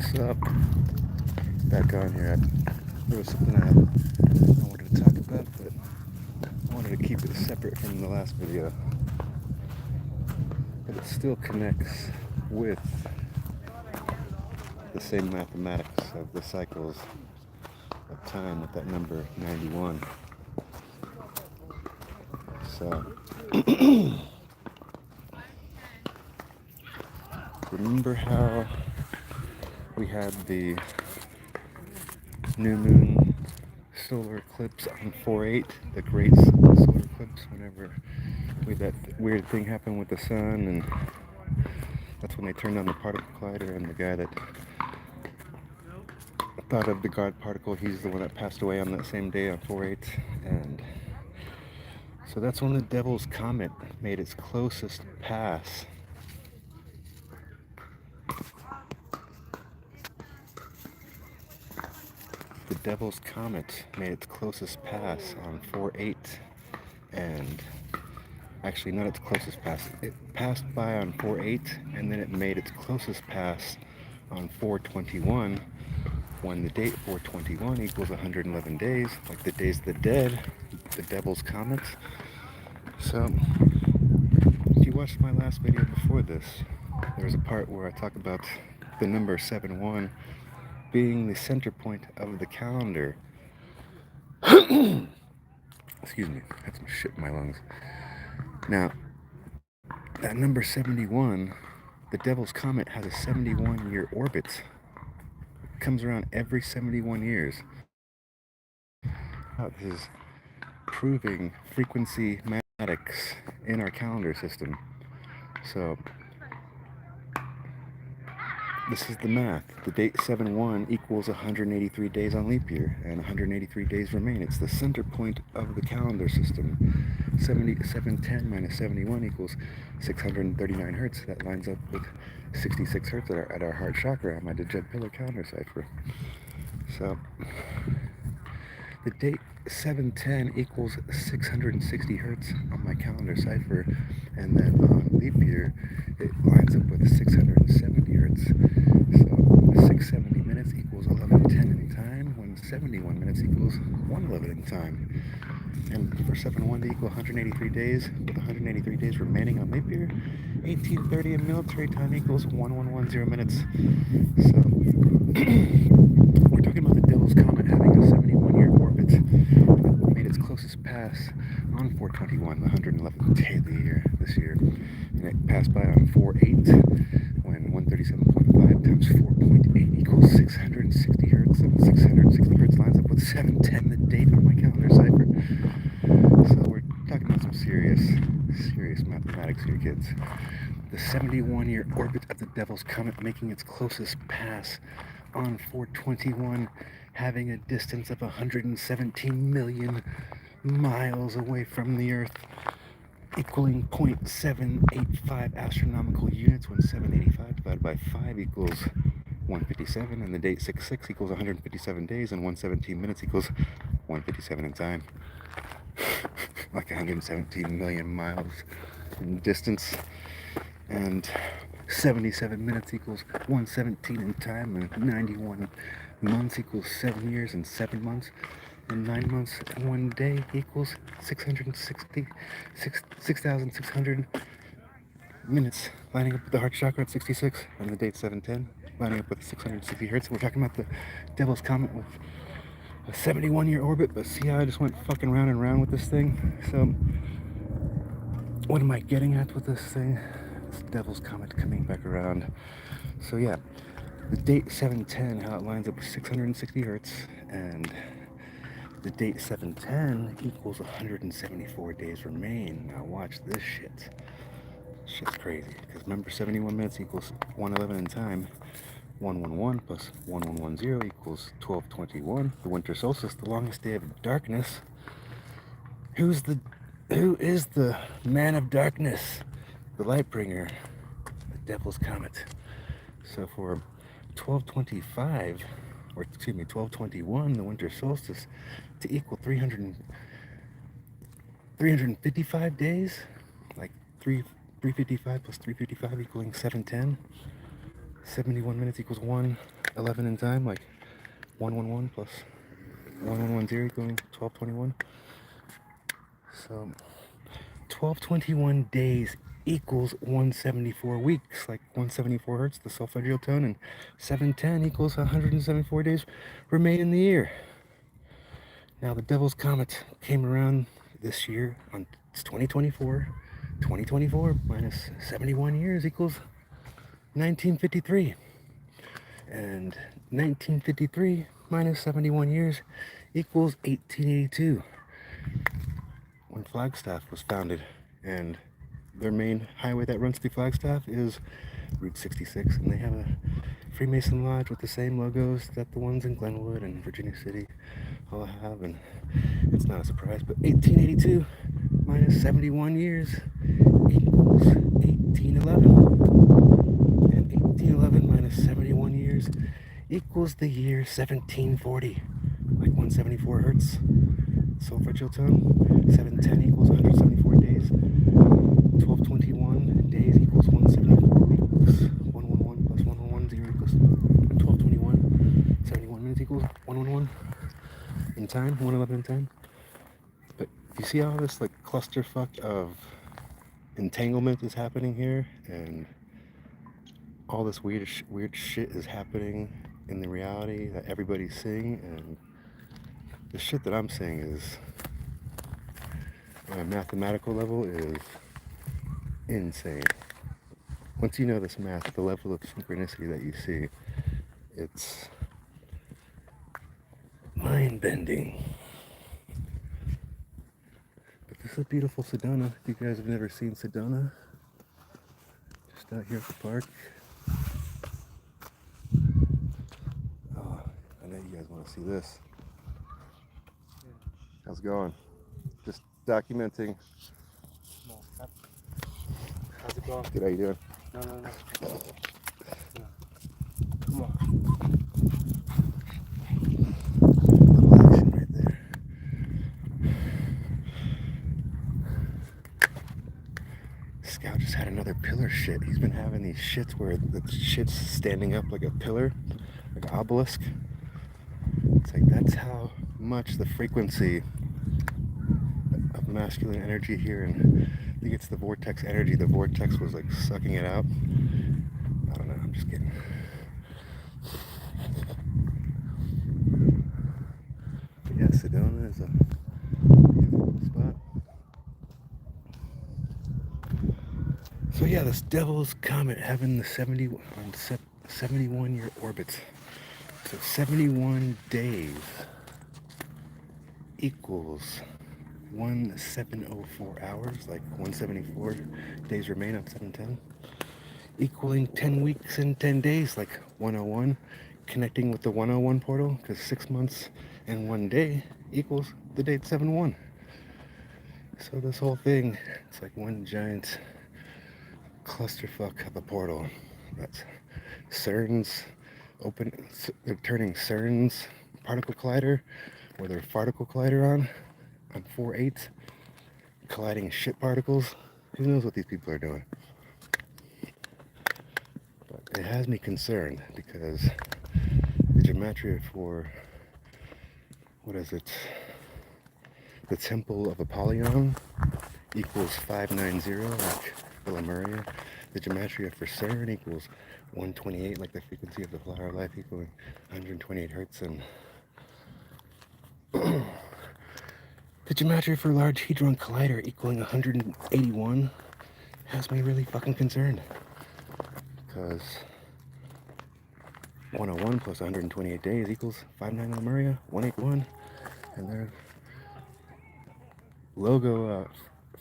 What's up? Back on here. There was something I wanted to talk about, but I wanted to keep it separate from the last video. But it still connects with the same mathematics of the cycles of time with that number 91. So, remember how we had the new moon solar eclipse on 4/8, the great solar eclipse, whenever that weird thing happened with the sun, and that's when they turned on the particle collider, and the guy that thought of the God particle, he's the one that passed away on that same day on 4/8, and so that's when the Devil's Comet made its closest pass. The Devil's Comet made its closest pass on 4/8, and actually not its closest pass. It passed by on 4/8, and then it made its closest pass on 4/21, when the date 4/21 equals 111 days, like the days of the dead, the Devil's Comet. So, if you watched my last video before this, there's a part where I talk about the number 71 being the center point of the calendar. Excuse me, I had some shit in my lungs. Now, that number 71, the Devil's Comet has a 71-year orbit. It comes around every 71 years. This is proving frequency mathematics in our calendar system. So, this is the math. The date 7/1 equals 183 days on leap year, and 183 days remain. It's the center point of the calendar system. 710 minus 71 equals 639 hertz. That lines up with 66 hertz at our heart chakra, my Djed pillar calendar cipher. So, the date 710 equals 660 hertz on my calendar cipher, and then on leap year, it lines up with 670 hertz. So 670 minutes equals 11:10 in time, when 71 minutes equals 1:11 in time. And for 7/1 to equal 183 days, with 183 days remaining on leap year, 1830 in military time equals 1110 minutes. So, we're talking about the Devil's Comet having a 71-year orbit. It made its closest pass on 4/21, the 111th day of the year, this year. And it passed by on 4/8, when 137.5 times 4.8 equals 660 hertz, and 660 hertz lines up with 710, the date on my calendar cipher. So we're talking about some serious mathematics here, kids. The 71-year orbit of the Devil's Comet making its closest pass on 4/21, having a distance of 117 million miles away from the Earth, equaling 0.785 astronomical units, when 785 divided by 5 equals 157, and the date 6/6 equals 157 days, and 117 minutes equals 157 in time. Like 117 million miles in distance, and 77 minutes equals 117 in time, and 91 months equals 7 years and 7 months, and 9 months and 1 day equals 6,600 minutes, lining up with the heart chakra at 66, and the date 710, lining up with 660 hertz. We're talking about the Devil's Comet with a 71-year orbit, but see how I just went fucking round and round with this thing? So, what am I getting at with this thing? It's Devil's Comet coming back around. So yeah, the date 710, how it lines up with 660 hertz, and the date 710 equals 174 days remain. Now watch this shit. Shit's crazy, because remember, 71 minutes equals 111 in time. 111 plus 1110 equals 1221. The winter solstice, the longest day of darkness. Who is the man of darkness? The light bringer, the Devil's Comet. So for 1221, the winter solstice, to equal 355 days, like 355 plus 355 equaling 710. 71 minutes equals 1. 11 in time, like 111 plus 1110 equaling 1221. So 1221 days equals 174 weeks, like 174 hertz, the solfeggio tone, and 710 equals 174 days remain in the year. Now the Devil's Comet came around this year on 2024. 2024 minus 71 years equals 1953. And 1953 minus 71 years equals 1882, when Flagstaff was founded. And their main highway that runs through Flagstaff is Route 66, and they have a Freemason Lodge with the same logos that the ones in Glenwood and Virginia City all have, and it's not a surprise, but 1882 minus 71 years equals 1811, and 1811 minus 71 years equals the year 1740, like 174 hertz, solfeggio tone. 710 equals 174 days, 1221 days equals 174 weeks, 111 plus 110 equals 1221, 71 minutes equals 111 in time, 111 in time. But you see how this like clusterfuck of entanglement is happening here, and all this weird shit is happening in the reality that everybody's seeing, and the shit that I'm seeing is, on a mathematical level, is insane. Once you know this math, the level of synchronicity that you see, it's mind-bending. But this is a beautiful Sedona. If you guys have never seen Sedona, just out here at the park. Oh, I know you guys want to see this. How's it going? Just documenting. How's it going? Good, how you doing? No. Come on. Little action right there. Scout just had another pillar shit. He's been having these shits where the shit's standing up like a pillar, like an obelisk. It's like that's how much the frequency of masculine energy here, and I think it's the vortex energy. The vortex was like sucking it out. I don't know, I'm just kidding. But yeah, Sedona is a beautiful spot. So yeah, this Devil's Comet having the 71-year orbit. So 71 days equals 1704 hours, like 174 days remain on 710, equaling 10 weeks and 10 days, like 101, connecting with the 101 portal, because 6 months and 1 day equals the date 7-1. So this whole thing, it's like one giant clusterfuck of a portal. That's CERN's they're turning CERN's particle collider, or their particle collider on 4/8, colliding shit particles. Who knows what these people are doing? But it has me concerned, because the gematria for, what is it, the Temple of Apollyon equals 590, like Lemuria. The gematria for CERN equals 128, like the frequency of the flower of life, equaling 128 hertz, and the gematria for Large Hadron Collider equaling 181 has me really fucking concerned, because 101 plus 128 days equals 590 Lemuria, 181, and their logo,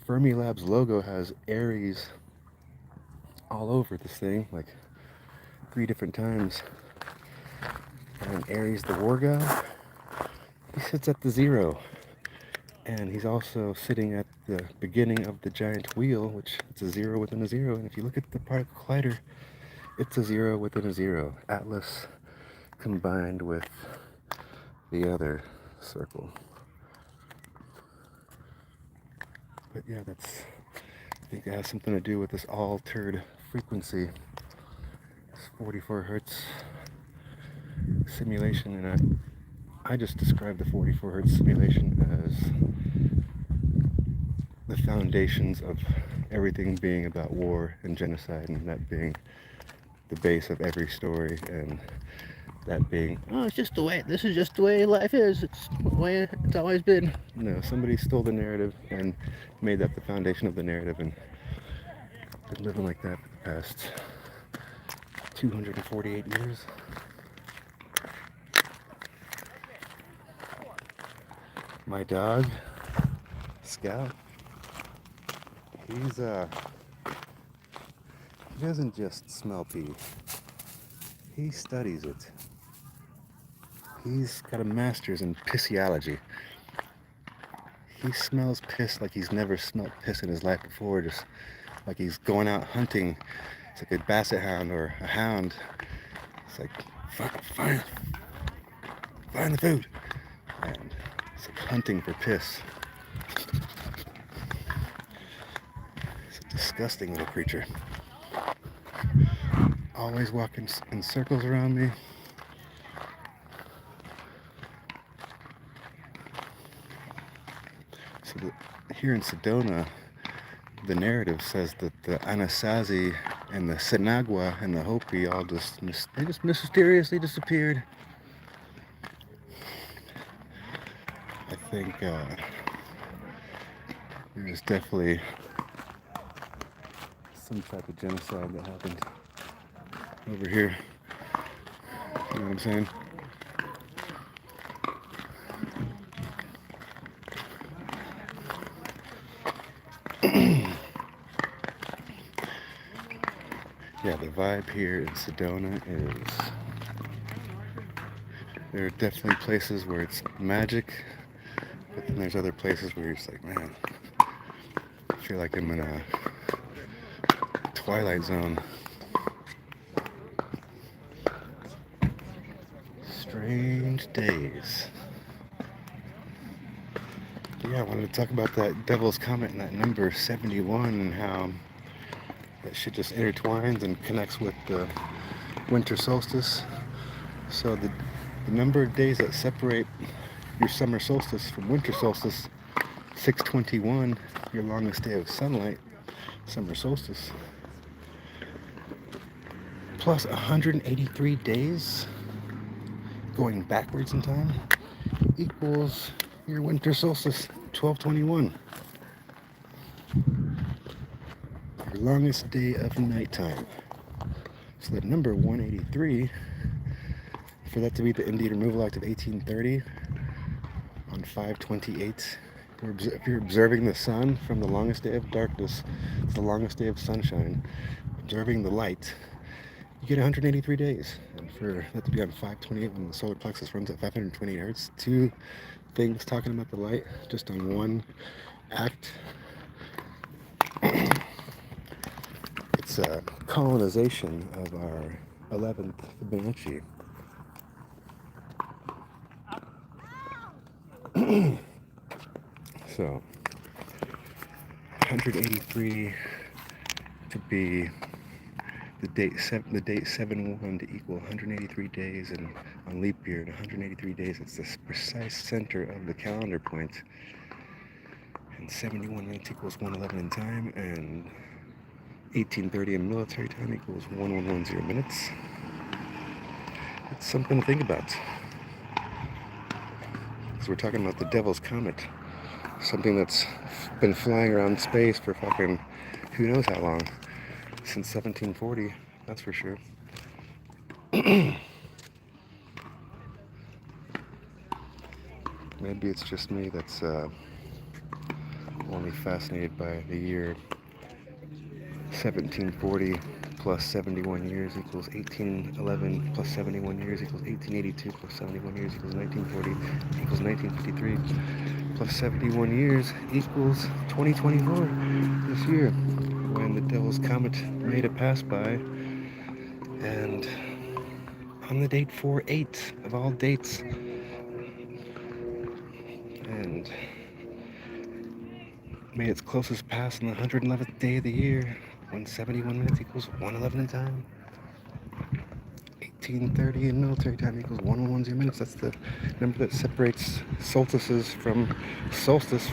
Fermilab's logo, has Aries all over this thing, like 3 different times. And Aries, the war god, he sits at the 0, and he's also sitting at the beginning of the giant wheel, which it's a 0 within a 0. And if you look at the particle collider, it's a 0 within a 0. Atlas combined with the other circle. But yeah, I think it has something to do with this altered frequency. It's 44 hertz simulation, and I just described the 44 hertz simulation as the foundations of everything being about war and genocide, and that being the base of every story, and that being, oh, it's just the way, this is just the way life is, it's the way it's always been. No, somebody stole the narrative and made that the foundation of the narrative, and been living like that for the past 248 years. My dog, Scout, he doesn't just smell pee, he studies it. He's got a master's in pissiology. He smells piss like he's never smelled piss in his life before, just like he's going out hunting. It's like a basset hound or a hound. It's like, find the food. And it's like hunting for piss. It's a disgusting little creature. Always walking in circles around me. So here in Sedona, the narrative says that the Anasazi and the Sinagua and the Hopi all just mysteriously disappeared. I think there's definitely some type of genocide that happened over here. You know what I'm saying? Yeah, the vibe here in Sedona is, there are definitely places where it's magic, but then there's other places where you're just like, man, I feel like I'm in a Twilight Zone. Strange days. But yeah, I wanted to talk about that Devil's Comet and that number 71 and how that shit just intertwines and connects with the winter solstice. So the number of days that separate your summer solstice from winter solstice, 621, your longest day of sunlight, summer solstice, plus 183 days going backwards in time equals your winter solstice, 1221. Your longest day of nighttime. So that number 183, for that to be the Indian Removal Act of 1830 on 5/28, if you're observing the sun from the longest day of darkness to the longest day of sunshine, observing the light, you get 183 days. And for that to be on 5/28 when the solar plexus runs at 528 hertz, two things talking about the light just on one act. It's a colonization of our 11th Fibonacci. So 183 to be the date 7/1 to equal 183 days, and on leap year, and 183 days, it's the precise center of the calendar point. And 71 minutes equals 111 in time, and 1830 in military time equals 1110 minutes. It's something to think about. So we're talking about the Devil's Comet, something that's been flying around space for fucking who knows how long, since 1740, that's for sure. Maybe it's just me that's only fascinated by the year 1740 plus 71 years equals 1811 plus 71 years equals 1882 plus 71 years equals 1940 equals 1953 plus 71 years equals 2024, this year, when the Devil's Comet made a pass by, and on the date 4/8 of all dates, and made its closest pass on the 111th day of the year, when 71 minutes equals 111 in time. 18:30 in military time equals 1:10 minutes. That's the number that separates solstice from solstice.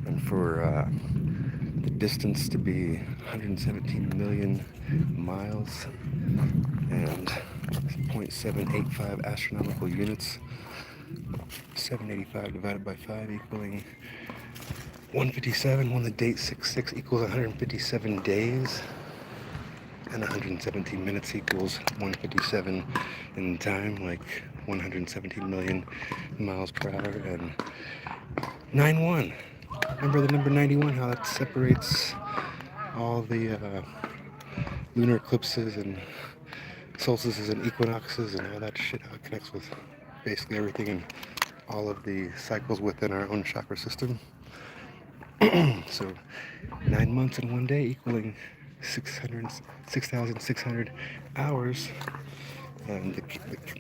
And for the distance to be 117 million miles and 0.785 astronomical units, 785 divided by 5 equaling 157, when the date 66 equals 157 days, and 117 minutes equals 157 in time, like 117 million miles per hour, and 9-1. Remember the number 91, how that separates all the lunar eclipses and solstices and equinoxes and all that shit, how it connects with basically everything and all of the cycles within our own chakra system. So 9 months and 1 day equaling 6,600 hours. And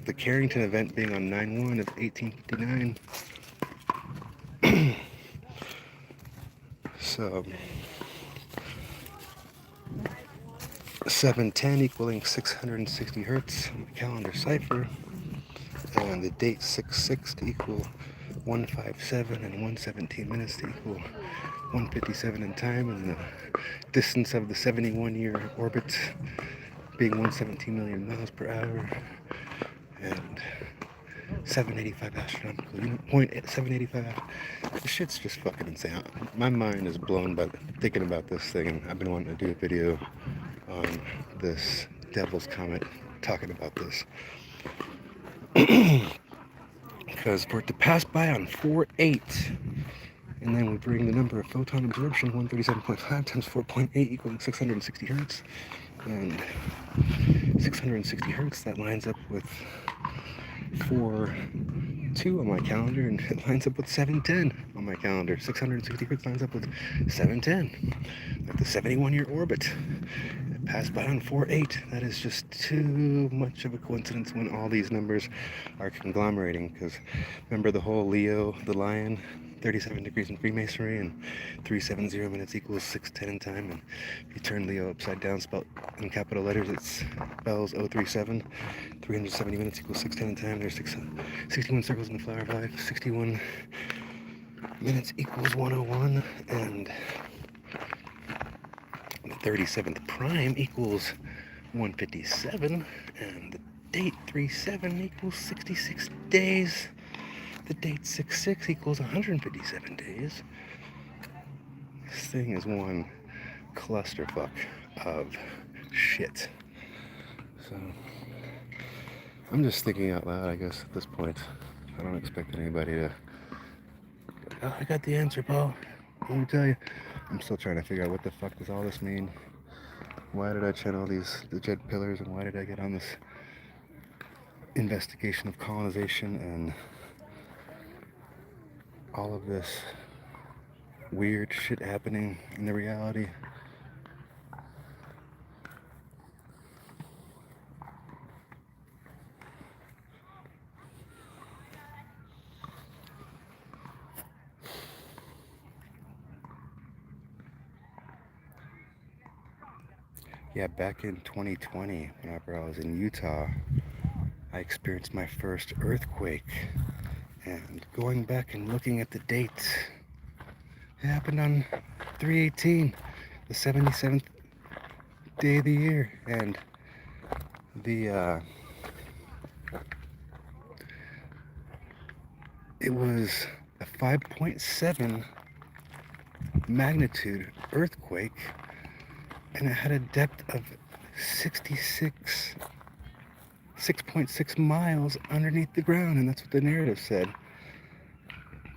the Carrington event being on 9/1 of 1859. So 710 equaling 660 hertz on the calendar cipher, and the date 66 to equal 157 and 117 minutes to equal 157 in time, and the distance of the 71-year orbit being 117 million miles per hour, and 785 astronomical unit, 0.785. This shit's just fucking insane. My mind is blown by thinking about this thing, and I've been wanting to do a video on this Devil's Comet talking about this. Because for it to pass by on 4/8, and then we bring the number of photon absorption 137.5 times 4.8 equaling 660 hertz, and 660 hertz, that lines up with 4/2 on my calendar, and it lines up with 710 on my calendar. 660 hertz lines up with 710, like the 71-year orbit. It passed by on 4/8. That is just too much of a coincidence when all these numbers are conglomerating, because remember the whole Leo, the lion, 37 degrees in Freemasonry, and 370 minutes equals 610 in time, and if you turn Leo upside down, spelled in capital letters, it spells 037. 370 minutes equals 610 in time. There's 61 circles in the flower of life. 61 minutes equals 101, and the 37th prime equals 157, and the date 37 equals 66 days. The date 66 equals 157 days. This thing is one clusterfuck of shit. So I'm just thinking out loud, I guess, at this point. I don't expect anybody to... Oh, I got the answer, Paul. Let me tell you. I'm still trying to figure out what the fuck does all this mean. Why did I channel the Jed Pillars, and why did I get on this investigation of colonization and all of this weird shit happening in the reality? Yeah, back in 2020, whenever I was in Utah, I experienced my first earthquake. And going back and looking at the dates, it happened on 3/18, the 77th day of the year. And it was a 5.7 magnitude earthquake, and it had a depth of 6.6 miles underneath the ground, and that's what the narrative said.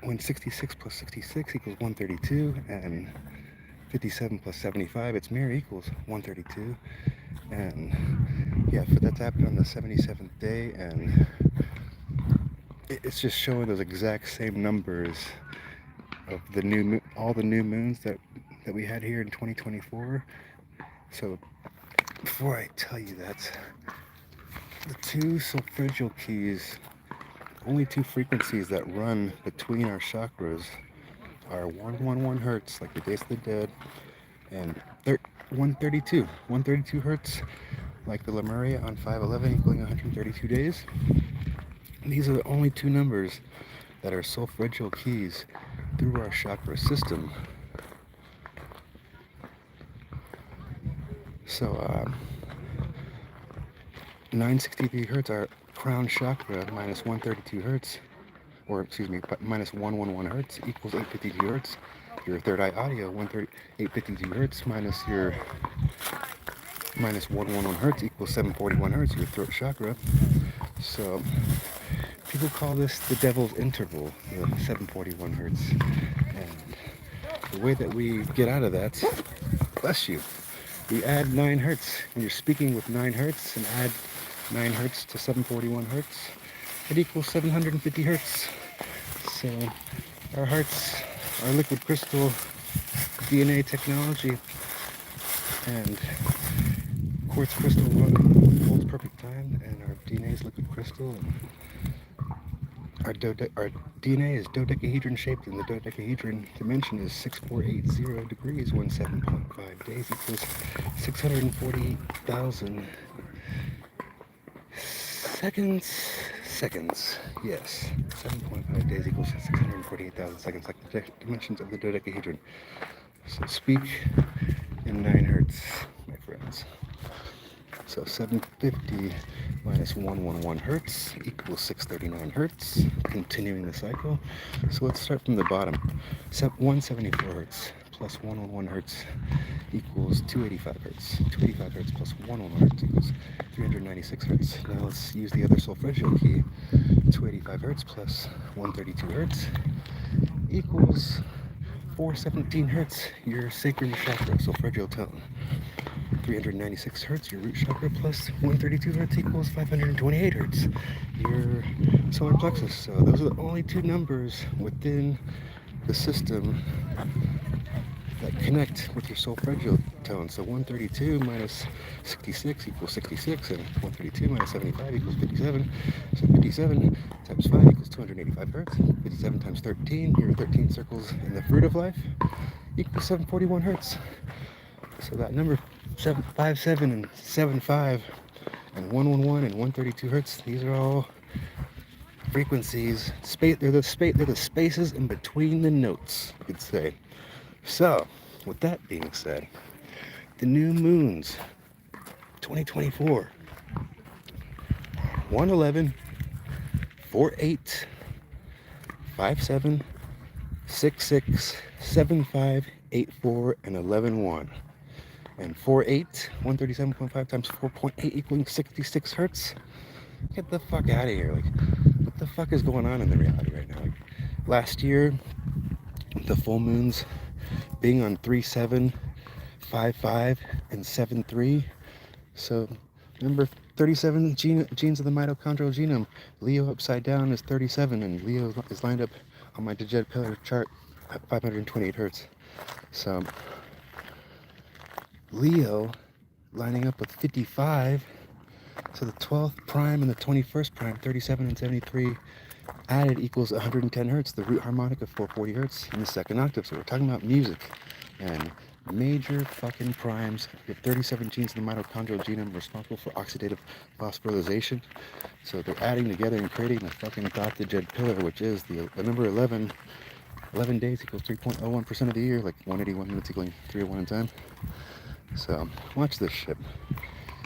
When 66 plus 66 equals 132, and 57 plus 75, its mirror equals 132. And yeah, for that to happen on the 77th day, and it's just showing those exact same numbers of the all the new moons that we had here in 2024. So before I tell you that, the two solfeggio keys, only two frequencies that run between our chakras, are 111 hertz, like the Days of the Dead, and 132 hertz, like the Lemuria on 511 equaling 132 days. These are the only two numbers that are solfeggio keys through our chakra system. So 963 hertz, our crown chakra, minus 132 hertz, or excuse me, minus 111 hertz equals 852 hertz. Your third eye audio, 852 hertz minus your minus 111 hertz equals 741 hertz, your throat chakra. So people call this the devil's interval, the 741 hertz. And the way that we get out of that, bless you, we add 9 hertz. When you're speaking with 9 hertz and add 9 hertz to 741 hertz, it equals 750 hertz. So our hearts, our liquid crystal DNA technology and quartz crystal 1 holds perfect time, and our DNA is liquid crystal, and our DNA is dodecahedron shaped, and the dodecahedron dimension is 6480 degrees, 17.5 days equals 648,000 seconds, yes, 7.5 days equals 648,000 seconds, like the dimensions of the dodecahedron. So speak in 9 hertz, my friends. So 750 minus 111 hertz equals 639 hertz, continuing the cycle. So let's start from the bottom. 174 hertz plus 111 hertz equals 285 hertz. 285 hertz plus 111 hertz equals 396 hertz. Now let's use the other solfeggio key. 285 hertz plus 132 hertz equals 417 hertz, your sacral chakra, solfeggio tone. 396 hertz, your root chakra, plus 132 hertz equals 528 hertz, your solar plexus. So those are the only two numbers within the system that connect with your solfeggio tone. So 132 minus 66 equals 66, and 132 minus 75 equals 57. So 57 times 5 equals 285 hertz. 57 times 13, your 13 circles in the fruit of life, equals 741 hertz. So that number 757 and 75 and 111 and 132 hertz, these are all frequencies. They're the spaces in between the notes, you could say. So, with that being said, the new moons, 2024, 111, 48, 57, 66, 75, 84, and 11.1. And 48, 137.5 times 4.8 equaling 66 hertz. Get the fuck out of here. Like, what the fuck is going on in the reality right now? Like, last year, the full moons being on 3-7, 5-5, and 7-3. So remember, 37 genes of the mitochondrial genome. Leo upside down is 37, and Leo is lined up on my Djed Pillar chart at 528 hertz. So Leo lining up with 55. So the 12th prime and the 21st prime, 37 and 73 added equals 110 hertz, the root harmonic of 440 hertz in the second octave. So we're talking about music and major fucking primes. We have 37 genes in the mitochondrial genome responsible for oxidative phosphorylation. So they're adding together and creating the fucking Djed Pillar, which is the number 11. 11 days equals 3.01% of the year, like 181 minutes equaling 301 in time. So watch this shit.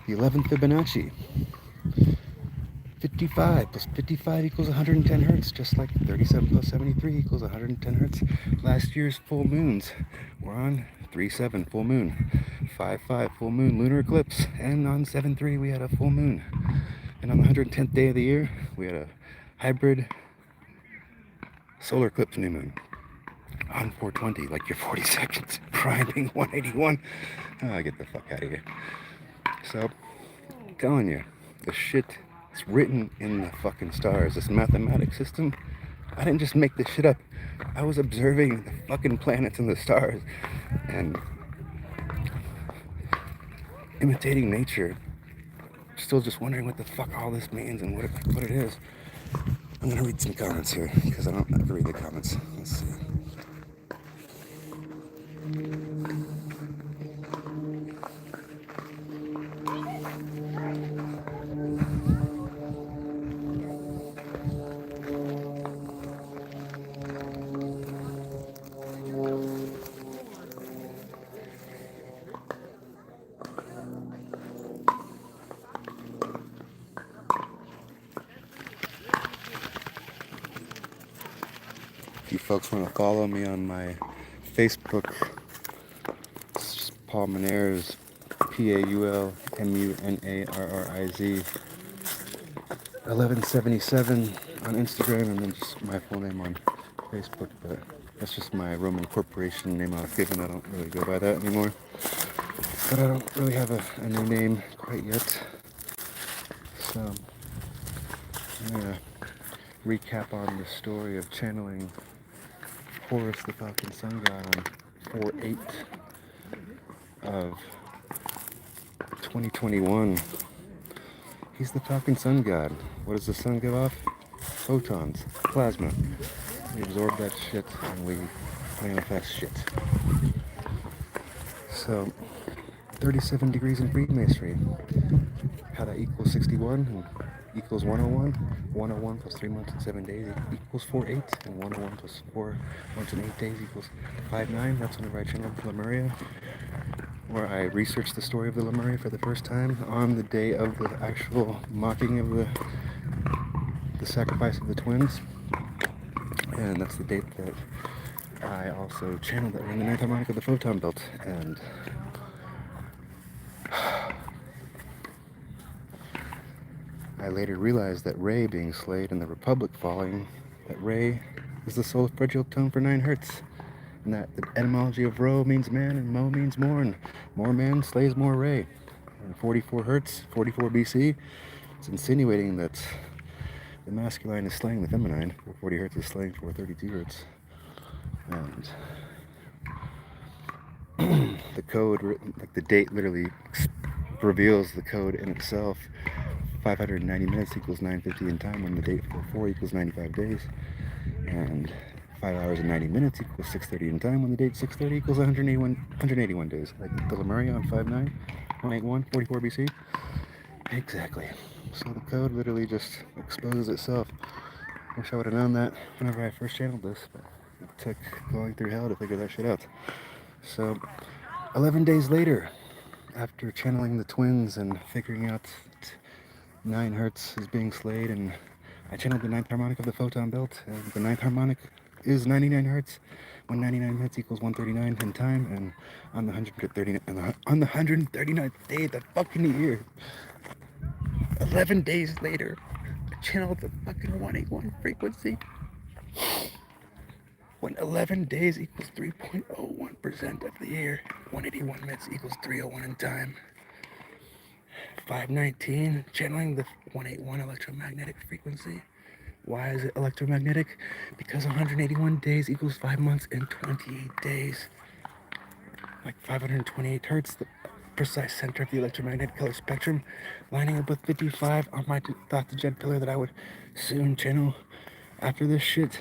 The 11th Fibonacci. 55 plus 55 equals 110 hertz, just like 37 plus 73 equals 110 hertz. Last year's full moons were on 3-7 full moon, 5-5 full moon lunar eclipse, and on 7-3 we had a full moon. And on the 110th day of the year, we had a hybrid solar eclipse new moon on 420, like your 40 seconds, priming 181. Get the fuck out of here. So, I'm telling you, the shit is written in the fucking stars. This mathematics system, I didn't just make this shit up. I was observing the fucking planets and the stars and imitating nature. Still just wondering what the fuck all this means and what it is. I'm gonna read some comments here because I don't ever read the comments. Let's see. you folks want to follow me on my Facebook, it's Paul Munarriz, PaulMunarriz, 1177 on Instagram, and then just my full name on Facebook. But that's just my Roman corporation name I was given. I don't really go by that anymore. But I don't really have a new name quite yet. So I'm gonna recap on the story of channeling Horus the Falcon Sun God on 4/8 of 2021. He's the Falcon Sun God. What does the sun give off? Photons, plasma. We absorb that shit and we manifest shit. So 37 degrees in Freemasonry. How that equals 61 and equals 101. 101 plus 3 months and 7 days equals 4/8, and 101 plus 4 months and 8 days equals 5/9. That's whenever I channeled Lemuria, where I researched the story of the Lemuria for the first time on the day of the actual mocking of the sacrifice of the twins. And that's the date that I also channeled that in the ninth harmonic of the photon belt. And I later realized that Re being slayed and the Republic falling, that Re is the solfeggio tone for 9 hertz. And that the etymology of Ro means man and Mo means more, and more man slays more Re. And 44 hertz, 44 BC, it's insinuating that the masculine is slaying the feminine. 440 hertz is slaying 432 hertz. And the code, like the date literally reveals the code in itself. 590 minutes equals 9:50 in time when the date 4/4 equals 95 days. And 5 hours and 90 minutes equals 6:30 in time when the date 6:30 equals 181 days. Like the Lemuria on 5/9, 181, 44 BC. Exactly. So the code literally just exposes itself. Wish I would have known that whenever I first channeled this, but it took going through hell to figure that shit out. So 11 days later, after channeling the twins and figuring out that 9 hertz is being slayed, and I channeled the ninth harmonic of the photon belt, and the ninth harmonic is 99 hertz, when 99 minutes equals 139 in time, and on the 139th day of the fucking year, 11 days later, I channeled the fucking 181 frequency. When 11 days equals 3.01% of the year, 181 minutes equals 301 in time. 519, channeling the 181 electromagnetic frequency. Why is it electromagnetic? Because 181 days equals 5 months and 28 days. Like 528 hertz, the precise center of the electromagnetic color spectrum, lining up with 55 on my thought to Jed pillar that I would soon channel after this shit.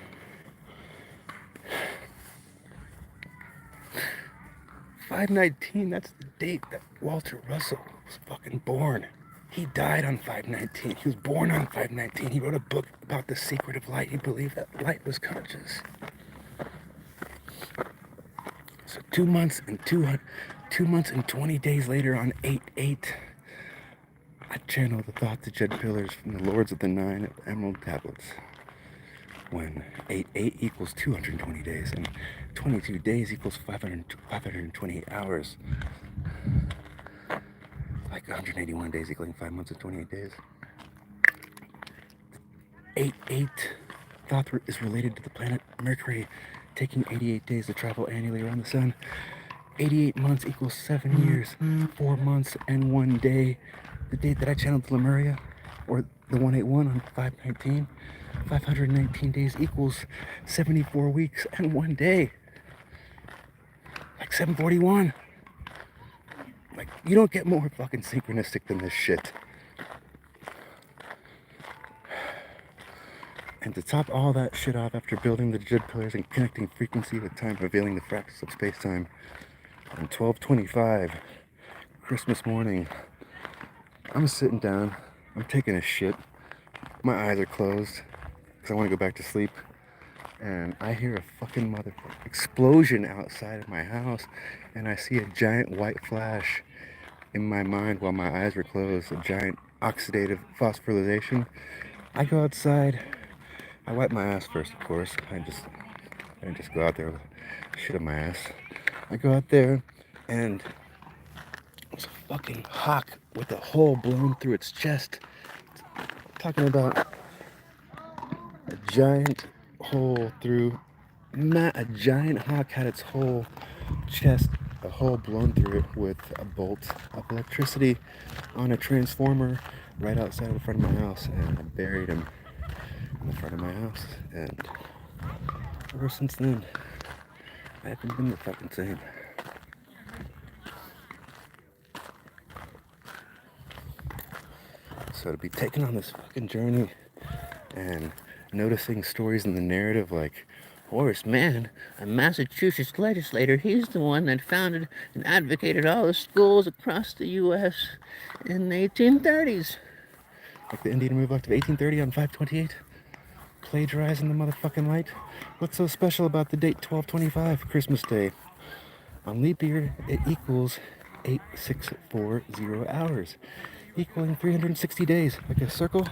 519, that's the date that Walter Russell was fucking born. He died on 519. He was born on 519. He wrote a book about the secret of light. He believed that light was conscious. So 2 months and 20 days later, on 8/8, I channeled the thought to Jed pillars from the Lords of the Nine Emerald Tablets. When 8/8 equals 220 days, and 22 days equals 528 hours. Like 181 days equaling 5 months and 28 days. 8/8 thought is related to the planet Mercury, taking 88 days to travel annually around the sun. 88 months equals 7 years, 4 months and 1 day. The date that I channeled the Lemuria, or the 181 on 519, 519 days equals 74 weeks and 1 day. Like 741. Like, you don't get more fucking synchronistic than this shit. And to top all that shit off, after building the Jed pillars and connecting frequency with time, revealing the fractals of space-time, on 12/25, Christmas morning, I'm sitting down, I'm taking a shit, my eyes are closed, because I want to go back to sleep, and I hear a fucking motherfucking explosion outside of my house, and I see a giant white flash in my mind while my eyes were closed, a giant oxidative phosphorylation. I go outside, I wipe my ass first, of course, I just I didn't just go out there with shit on my ass. I go out there and it's a fucking hawk with a hole blown through its chest. Talking about a giant hole through. A giant hawk had its whole chest, a hole blown through it with a bolt of electricity on a transformer right outside of the front of my house, and I buried him in the front of my house. And ever since then, I haven't been the fucking same. So to be taken on this fucking journey and noticing stories in the narrative like Horace Mann, a Massachusetts legislator, he's the one that founded and advocated all the schools across the U.S. in the 1830s. Like the Indian Removal Act of 1830 on 5/28. Plagiarizing the motherfucking light. What's so special about the date 12/25, Christmas Day? On leap year, it equals 8640 hours, equaling 360 days. Like a circle,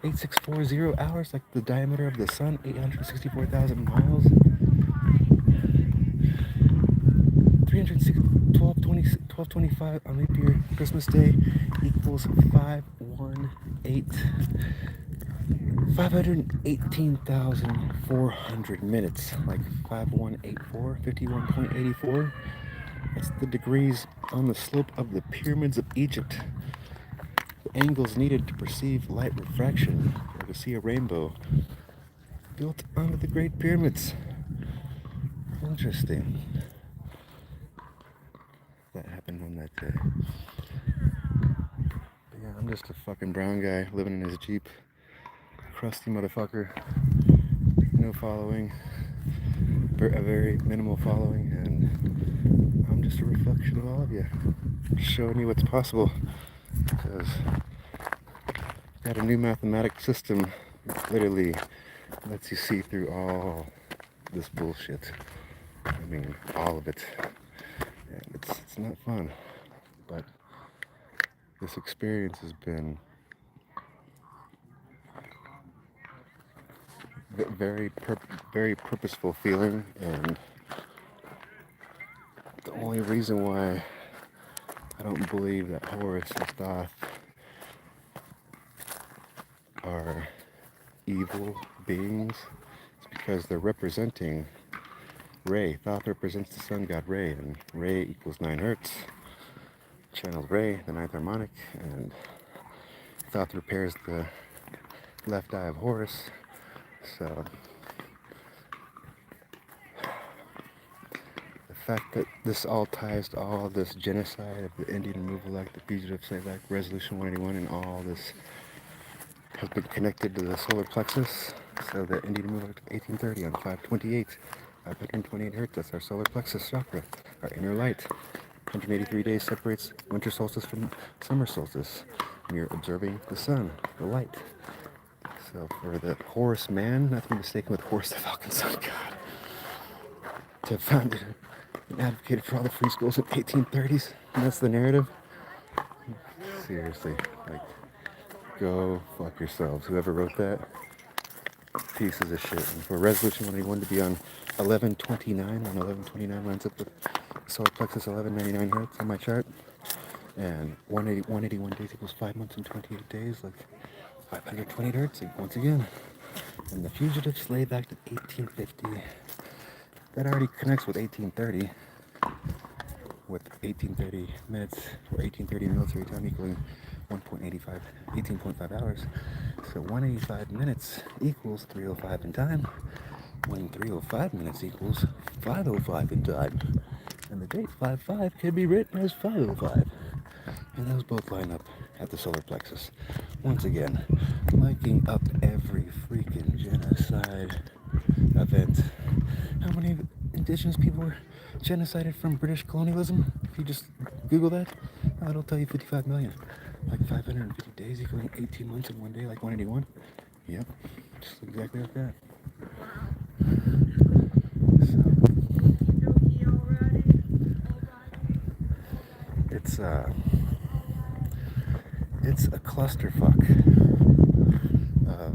8640 hours, like the diameter of the sun, 864,000 miles. 1225 on leap year, Christmas Day equals 518,400 minutes, like 5184, 51.84. That's the degrees on the slope of the pyramids of Egypt. The angles needed to perceive light refraction or to see a rainbow built onto the Great Pyramids. Interesting. That happened on that day. But yeah, I'm just a fucking brown guy living in his Jeep. Crusty motherfucker. No following. A very minimal following, and I'm just a reflection of all of you. Just showing you what's possible. Because I've got a new mathematic system that literally lets you see through all this bullshit. I mean, all of it. And it's not fun. But this experience has been very purposeful feeling, and the only reason why I don't believe that Horus and Thoth are evil beings is because they're representing Re. Thoth represents the sun god Re, and Re equals 9 hertz. Channels Re, the 9th harmonic, and Thoth repairs the left eye of Horus. So the fact that this all ties to all this genocide of the Indian Removal Act, the Fugitive Slave Act, Resolution 181, and all this has been connected to the solar plexus. So the Indian Removal Act of 1830 on 5/28, 528 hertz, that's our solar plexus chakra, our inner light. 183 days separates winter solstice from summer solstice. And you're observing the sun, the light. So for the Horace Mann, not to be mistaken with Horus the Falcon Sun God, to have founded and advocated for all the free schools in 1830s, and that's the narrative. Seriously, like, go fuck yourselves. Whoever wrote that, pieces of shit. And for Resolution 181 to be on 1129, on 1129 lines up with solar plexus 1199 hertz on my chart, and 181 days equals 5 months and 28 days, like 520 hertz once again. And the Fugitive Slave Act of 1850, that already connects with 1830, with 1830 minutes, or 1830 military time equaling 18.5 hours. So 185 minutes equals 305 in time, when 305 minutes equals 505 in time. And the date 5/5 can be written as 505. And those both line up at the solar plexus. Once again, liking up every freaking genocide event. How many indigenous people were genocided from British colonialism? If you just Google that, it'll tell you 55 million. Like 550 days equaling 18 months in one day, like 181. Yep, just exactly like that. It's a clusterfuck of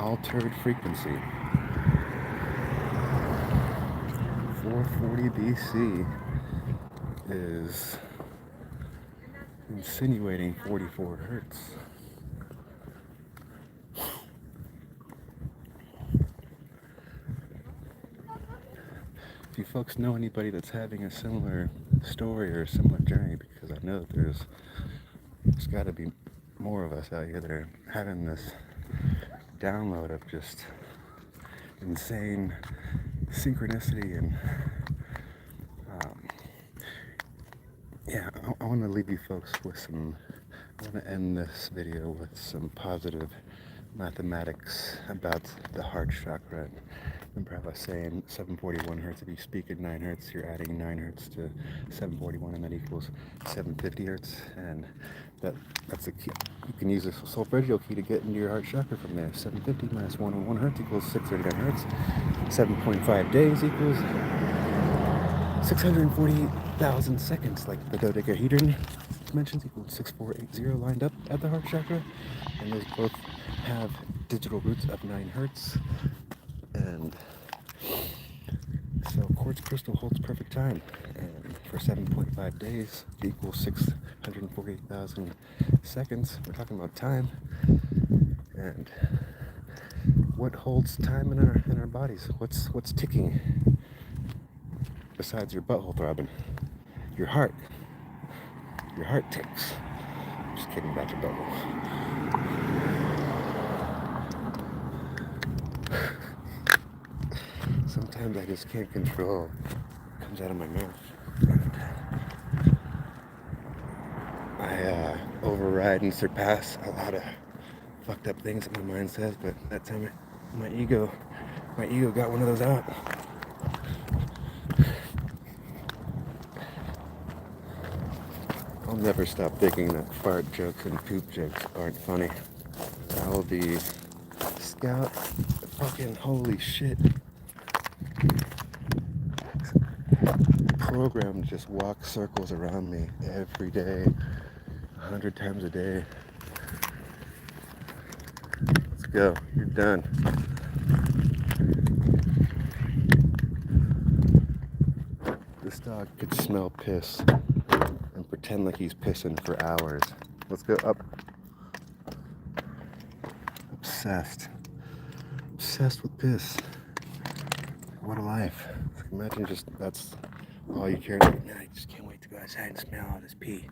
altered frequency. 440 BC is insinuating 44 hertz. If you folks know anybody that's having a similar story or a similar journey, because I know that there's got to be more of us out here that are having this download of just insane synchronicity and yeah, I want to leave you folks with some, I want to end this video with some positive mathematics about the heart chakra. Remember how I was saying 741 hertz, if you speak at 9 hertz, you're adding 9 hertz to 741 and that equals 750 hertz. And that's the key. You can use a solfeggio key to get into your heart chakra from there. 750 minus 101 hertz equals 639 hertz. 7.5 days equals 648,000 seconds, like the dodecahedron dimensions equals 6480 lined up at the heart chakra. And those both have digital roots of 9 hertz. And so quartz crystal holds perfect time, and for 7.5 days equals 648,000 seconds. We're talking about time, and what holds time in our bodies? What's ticking besides your butthole throbbing? Your heart. Your heart ticks. Just kidding about your butthole. Sometimes I just can't control what comes out of my mouth. I override and surpass a lot of fucked up things that my mind says, but that time my ego got one of those out. I'll never stop thinking that fart jokes and poop jokes aren't funny. I'll be scout fucking holy shit. Programmed to just walk circles around me every day, 100 times a day. Let's go. You're done. This dog could smell piss and pretend like he's pissing for hours. Let's go up. Obsessed with piss. What a life. Imagine just that's all you care about. Man, I just can't wait to go outside and smell all this pee.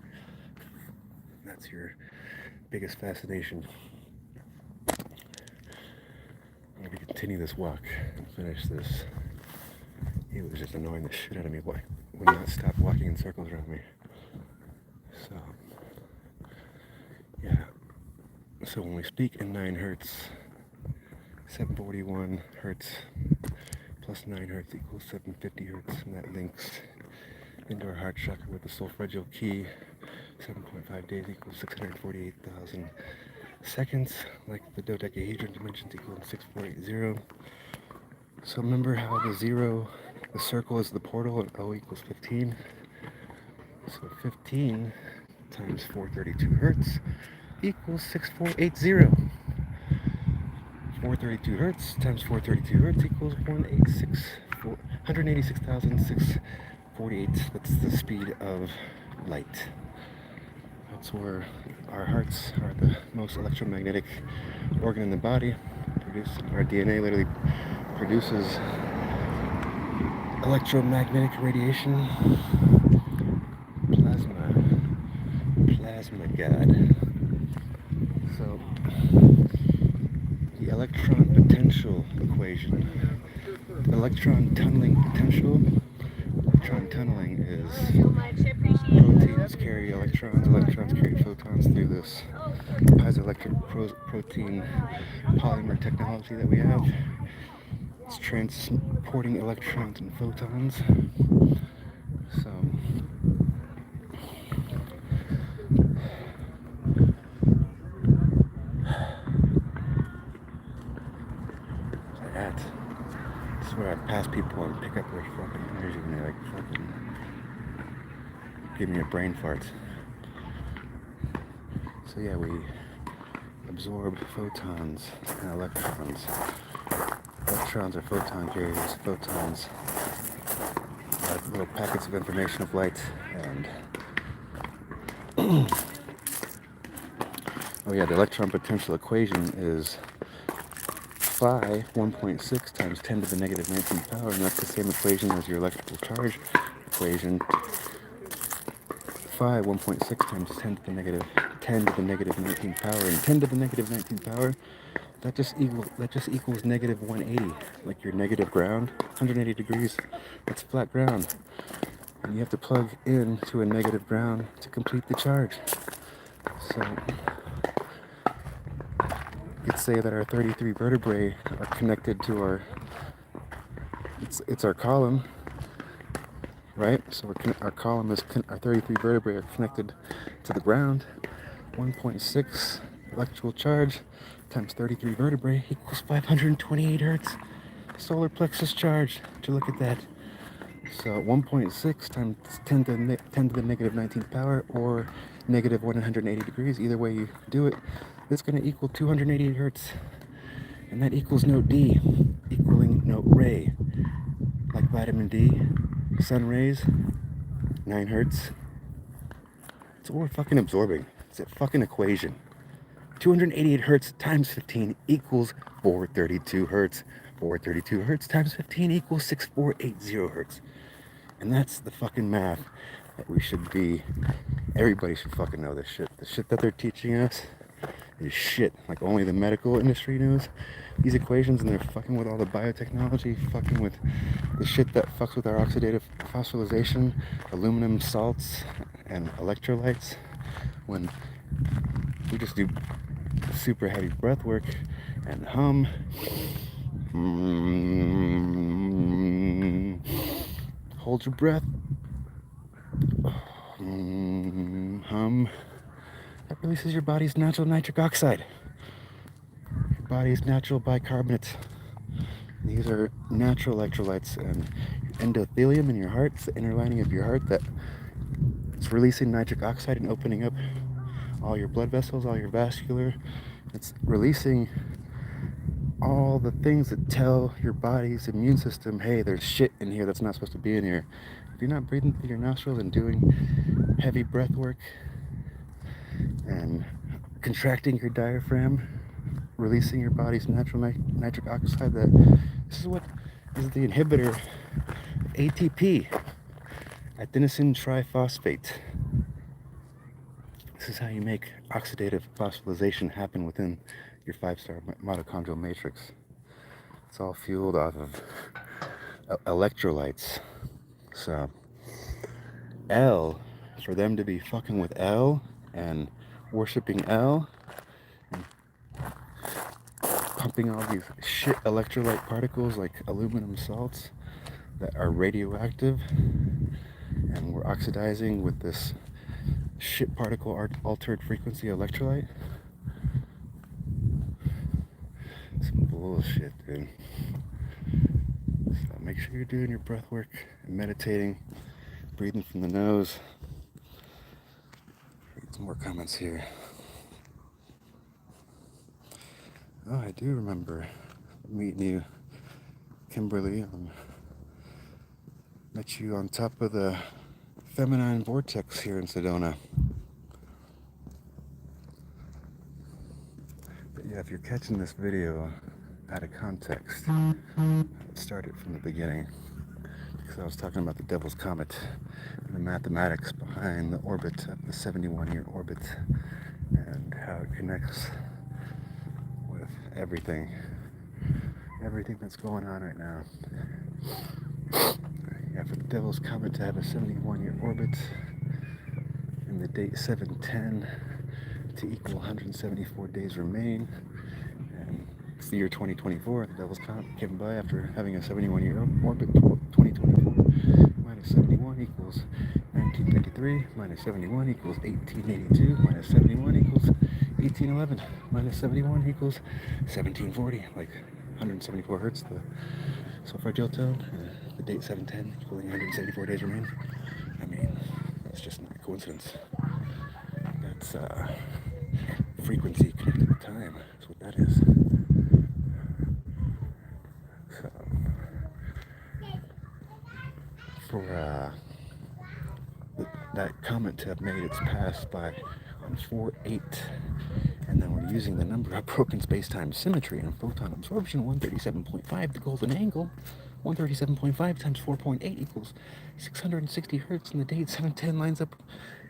That's your biggest fascination. I'm going to continue this walk and finish this. It was just annoying the shit out of me. Why would not stop walking in circles around me? So, yeah. So when we speak in 9 hertz, 741 hertz plus 9 hertz equals 750 hertz, and that links into our heart chakra with the solfeggio key. 7.5 days equals 648,000 seconds, like the dodecahedron dimensions equal 6480. So remember how the circle is the portal, and O equals 15. So 15 times 432 hertz equals 6480. 432 hertz times 432 hertz equals 186,648. That's the speed of light. That's where our hearts are the most electromagnetic organ in the body. Our DNA literally produces electromagnetic radiation. Plasma god. So the electron potential equation, electron tunneling potential. Electron tunneling is proteins carry electrons carry photons through this piezoelectric protein polymer technology that we have. It's transporting electrons and photons. So that's where I pass people and pick up their fucking energy and they like fucking give me a brain fart. So yeah, absorb photons and electrons. Electrons are photon carriers. Photons are little packets of information of light. And oh yeah, the electron potential equation is phi 1.6 times 10 to the negative 19th power, and that's the same equation as your electrical charge equation. Phi 1.6 times 10 to the negative 19th power, and 10 to the negative 19th power, that just equals negative 180, like your negative ground, 180 degrees. That's flat ground, and you have to plug in to a negative ground to complete the charge. So you could say that our 33 vertebrae are connected to our, it's our column, right? So our column is, our 33 vertebrae are connected to the ground. 1.6 electrical charge times 33 vertebrae equals 528 hertz solar plexus charge. To look at that. So 1.6 times 10 to the negative 19th power, or negative 180 degrees, either way you do it, it's going to equal 288 hertz. And that equals note D, equaling note ray. Like vitamin D, sun rays, 9 hertz. It's what we're fucking absorbing. It's a fucking equation. 288 hertz times 15 equals 432 hertz. 432 hertz times 15 equals 6480 hertz. And that's the fucking math that we should be. Everybody should fucking know this shit. The shit that they're teaching us is shit. Like only the medical industry knows these equations, and they're fucking with all the biotechnology, fucking with the shit that fucks with our oxidative phosphorylation, aluminum salts, and electrolytes. When we just do super heavy breath work and hum. Hold your breath. Hum. That releases your body's natural nitric oxide. Your body's natural bicarbonate. These are natural electrolytes, and endothelium in your heart, it's the inner lining of your heart that it's releasing nitric oxide and opening up all your blood vessels, all your vascular. It's releasing all the things that tell your body's immune system, hey, there's shit in here that's not supposed to be in here. If you're not breathing through your nostrils and doing heavy breath work and contracting your diaphragm, releasing your body's natural nitric oxide, this is the inhibitor of ATP, adenosine triphosphate. This is how you make oxidative phosphorylation happen within your 5-star mitochondrial matrix. It's all fueled off of electrolytes. So L, for them to be fucking with L and worshiping L, and pumping all these shit electrolyte particles like aluminum salts that are radioactive, and we're oxidizing with this shit particle altered frequency electrolyte. Some bullshit, dude. So make sure you're doing your breath work and meditating, breathing from the nose. Read some more comments here. Oh, I do remember meeting you, Kimberly. Met you on top of the Feminine Vortex here in Sedona. But yeah, if you're catching this video out of context, let's start it from the beginning. Because I was talking about the Devil's Comet and the mathematics behind the orbit of the 71-year orbit and how it connects with everything that's going on right now. Yeah, for the Devil's Comet to have a 71-year orbit and the date 710 to equal 174 days remain, and it's the year 2024. The Devil's Comet came by after having a 71-year orbit. 2024 minus 71 equals 1953, minus 71 equals 1882, minus 71 equals 1811, minus 71 equals 1740, like 174 hertz, the solfeggio tone, the date 710 equaling 174 days remain. I mean, that's just not a coincidence. That's frequency connected with time. That's what that is. So, for that comment to have made its pass by on 4-8, and then we're using the number of broken space-time symmetry and photon absorption 137.5, the golden angle. 137.5 times 4.8 equals 660 hertz, and the date 710 lines up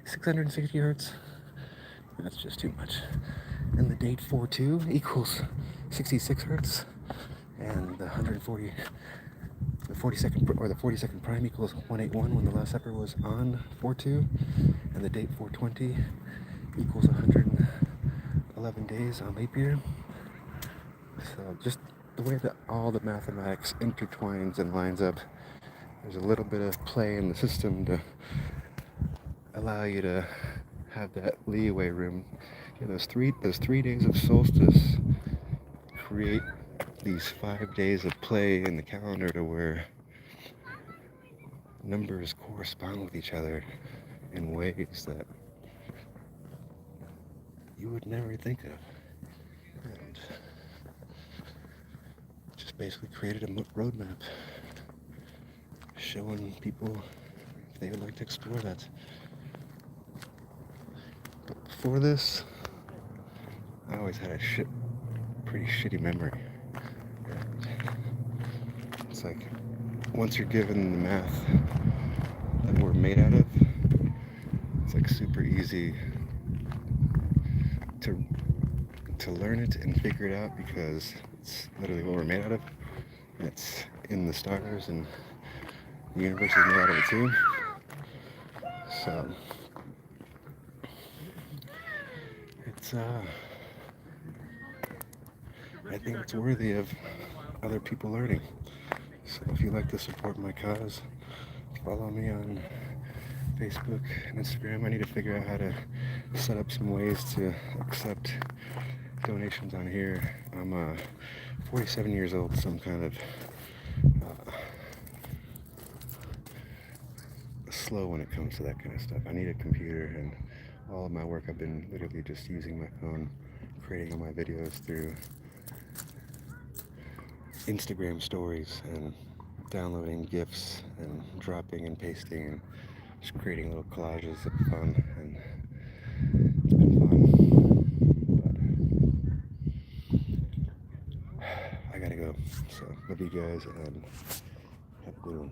660 hertz. That's just too much. And the date 42 equals 66 hertz, and the 42nd prime equals 181 when the Last Supper was on 42, and the date 420 equals 111 days on leap year. So just the way that all the mathematics intertwines and lines up, there's a little bit of play in the system to allow you to have that leeway room. Yeah, those three days of solstice create these 5 days of play in the calendar to where numbers correspond with each other in ways that you would never think of. And just basically created a roadmap showing people if they would like to explore that. But before this, I always had a pretty shitty memory. It's like, once you're given the math that we're made out of, it's like super easy to learn it and figure it out, because it's literally what we're made out of. And it's in the stars, and the universe is made out of it too. So it's I think it's worthy of other people learning. So if you'd like to support my cause, follow me on Facebook and Instagram. I need to figure out how to set up some ways to accept donations on here. I'm 47 years old, so I'm kind of slow when it comes to that kind of stuff. I need a computer, and all of my work I've been literally just using my phone, creating all my videos through Instagram stories and downloading GIFs and dropping and pasting and just creating little collages of fun, and it's been fun. But I gotta go. So love you guys, and have a good one.